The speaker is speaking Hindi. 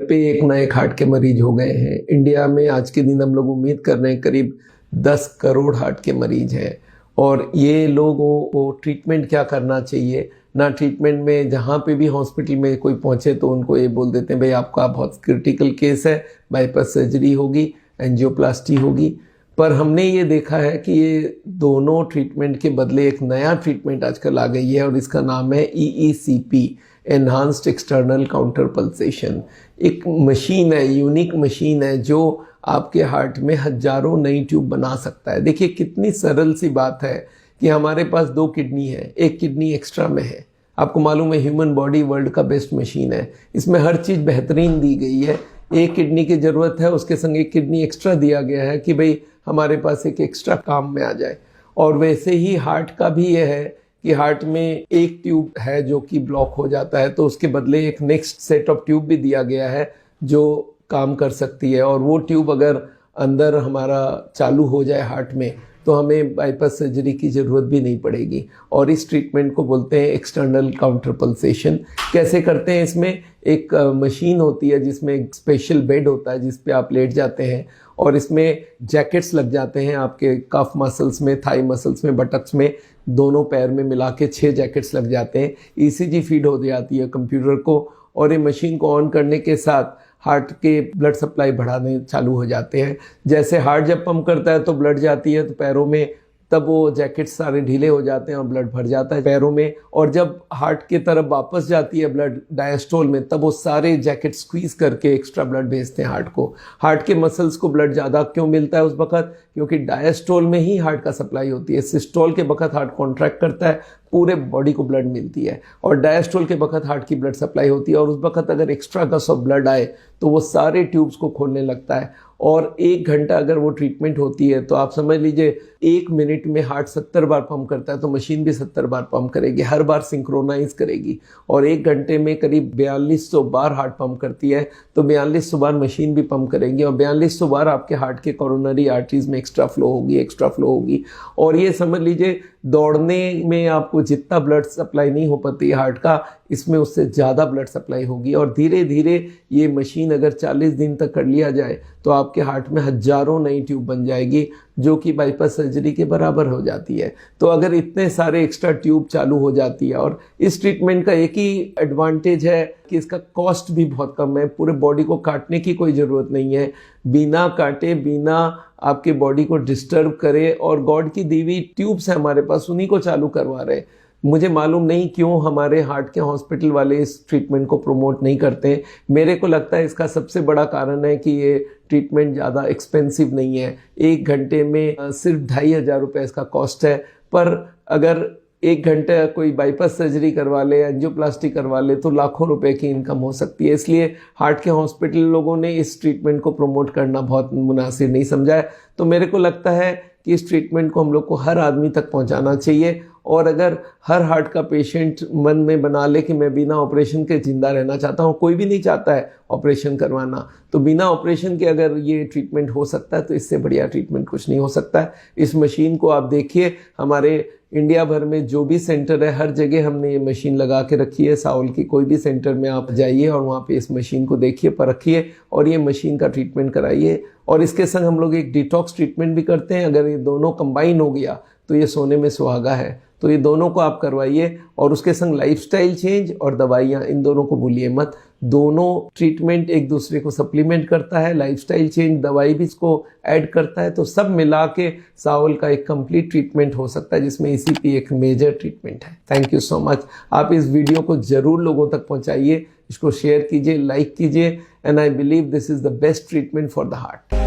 पे एक ना एक हार्ट के मरीज हो गए हैं। इंडिया में आज के दिन हम लोग उम्मीद कर रहे हैं करीब 10 करोड़ हार्ट के मरीज हैं। और ये लोगों को ट्रीटमेंट क्या करना चाहिए ना, ट्रीटमेंट में जहाँ पे भी हॉस्पिटल में कोई पहुँचे तो उनको ये बोल देते हैं भाई आपका बहुत क्रिटिकल केस है, बाईपास सर्जरी होगी, एंजियोप्लास्टी होगी। पर हमने ये देखा है कि ये दोनों ट्रीटमेंट के बदले एक नया ट्रीटमेंट आजकल आ गई है और इसका नाम है EECP, enhanced external counter pulsation. एक मशीन है, यूनिक मशीन है जो आपके हार्ट में हजारों नई ट्यूब बना सकता है। देखिए कितनी सरल सी बात है कि हमारे पास 2 किडनी है, एक किडनी एक्स्ट्रा में है। आपको मालूम है ह्यूमन बॉडी वर्ल्ड का बेस्ट मशीन है, इसमें हर चीज़ बेहतरीन दी गई है। एक किडनी की ज़रूरत है, उसके संग एक किडनी एक्स्ट्रा दिया गया है कि भाई हमारे पास एक एक्स्ट्रा काम में आ जाए। और वैसे ही हार्ट का भी ये है कि हार्ट में एक ट्यूब है जो कि ब्लॉक हो जाता है तो उसके बदले एक नेक्स्ट सेट ऑफ ट्यूब भी दिया गया है जो काम कर सकती है। और वो ट्यूब अगर अंदर हमारा चालू हो जाए हार्ट में तो हमें बाईपास सर्जरी की ज़रूरत भी नहीं पड़ेगी। और इस ट्रीटमेंट को बोलते हैं एक्सटर्नल काउंटर पल्सेशन। कैसे करते हैं? इसमें एक मशीन होती है जिसमें एक स्पेशल बेड होता है जिस पे आप लेट जाते हैं और इसमें जैकेट्स लग जाते हैं आपके कफ मसल्स में, थाई मसल्स में, बटक्स में, दोनों पैर में मिला के 6 जैकेट्स लग जाते हैं। ECG फीड हो जाती है कंप्यूटर को और ये मशीन को ऑन करने के साथ हार्ट के ब्लड सप्लाई बढ़ाने चालू हो जाते हैं। जैसे हार्ट जब पंप करता है तो ब्लड जाती है तो पैरों में, तब वो जैकेट्स सारे ढीले हो जाते हैं और ब्लड भर जाता है पैरों में। और जब हार्ट की तरफ वापस जाती है ब्लड डायस्टोल में, तब वो सारे जैकेट स्क्वीज करके एक्स्ट्रा ब्लड भेजते हैं हार्ट को। हार्ट के मसल्स को ब्लड ज़्यादा क्यों मिलता है उस वक्त? क्योंकि डायस्टोल में ही हार्ट का सप्लाई होती है। सिस्टोल के वक्त हार्ट कॉन्ट्रैक्ट करता है, पूरे बॉडी को ब्लड मिलती है। और डायस्टोल के वक्त हार्ट की ब्लड सप्लाई होती है और उस वक्त अगर एक्स्ट्रा गस ऑफ ब्लड आए तो वो सारे ट्यूब्स को खोलने लगता है। और 1 घंटा अगर वो ट्रीटमेंट होती है तो आप समझ लीजिए 1 मिनट में हार्ट 70 बार पंप करता है तो मशीन भी 70 बार पंप करेगी, हर बार सिंक्रोनाइज करेगी। और 1 घंटे में करीब 4200 बार हार्ट पंप करती है तो 4200 बार मशीन भी पंप करेगी और 4200 बार आपके हार्ट के कोरोनरी आर्टरीज में एक्स्ट्रा फ्लो होगी। और ये समझ लीजिए दौड़ने में आपको जितना ब्लड सप्लाई नहीं हो पाती हार्ट का, इसमें उससे ज़्यादा ब्लड सप्लाई होगी। और धीरे धीरे ये मशीन अगर 40 दिन तक कर लिया जाए तो आपके हार्ट में हजारों नई ट्यूब बन जाएगी जो कि बाईपास सर्जरी के बराबर हो जाती है। तो अगर इतने सारे एक्स्ट्रा ट्यूब चालू हो जाती है, और इस ट्रीटमेंट का एक ही एडवांटेज है कि इसका कॉस्ट भी बहुत कम है। पूरे बॉडी को काटने की कोई ज़रूरत नहीं है, बिना काटे, बिना आपके बॉडी को डिस्टर्ब करे। और गॉड की दी हुई ट्यूब्स है हमारे पास, उन्हीं को चालू करवा रहे हैं। मुझे मालूम नहीं क्यों हमारे हार्ट के हॉस्पिटल वाले इस ट्रीटमेंट को प्रमोट नहीं करते। मेरे को लगता है इसका सबसे बड़ा कारण है कि ये ट्रीटमेंट ज़्यादा एक्सपेंसिव नहीं है। 1 घंटे में सिर्फ 2500 रुपये इसका कॉस्ट है। पर अगर 1 घंटे कोई बाईपास सर्जरी करवा ले, एंजियोप्लास्टी करवा ले तो लाखों रुपए की इनकम हो सकती है। इसलिए हार्ट के हॉस्पिटल लोगों ने इस ट्रीटमेंट को प्रमोट करना बहुत मुनासिब नहीं समझा है। तो मेरे को लगता है कि इस ट्रीटमेंट को हम लोग को हर आदमी तक पहुंचाना चाहिए। और अगर हर हार्ट का पेशेंट मन में बना ले कि मैं बिना ऑपरेशन के जिंदा रहना चाहता हूँ, कोई भी नहीं चाहता है ऑपरेशन करवाना, तो बिना ऑपरेशन के अगर ये ट्रीटमेंट हो सकता है तो इससे बढ़िया ट्रीटमेंट कुछ नहीं हो सकता है। इस मशीन को आप देखिए, हमारे इंडिया भर में जो भी सेंटर है हर जगह हमने ये मशीन लगा के रखी है। साउल की कोई भी सेंटर में आप जाइए और वहाँ पे इस मशीन को देखिए, परखिए और ये मशीन का ट्रीटमेंट कराइए। और इसके संग हम लोग एक डिटॉक्स ट्रीटमेंट भी करते हैं। अगर ये दोनों कंबाइन हो गया तो ये सोने में सुहागा है। तो ये दोनों को आप करवाइए और उसके संग लाइफस्टाइल चेंज और दवाइयाँ, इन दोनों को भूलिए मत। दोनों ट्रीटमेंट एक दूसरे को सप्लीमेंट करता है, लाइफस्टाइल चेंज दवाई भी इसको ऐड करता है। तो सब मिला के सावल का एक कंप्लीट ट्रीटमेंट हो सकता है जिसमें ECP एक मेजर ट्रीटमेंट है। Thank you so much. आप इस वीडियो को ज़रूर लोगों तक पहुँचाइए, इसको शेयर कीजिए, लाइक कीजिए। And I believe this is the best treatment for the heart.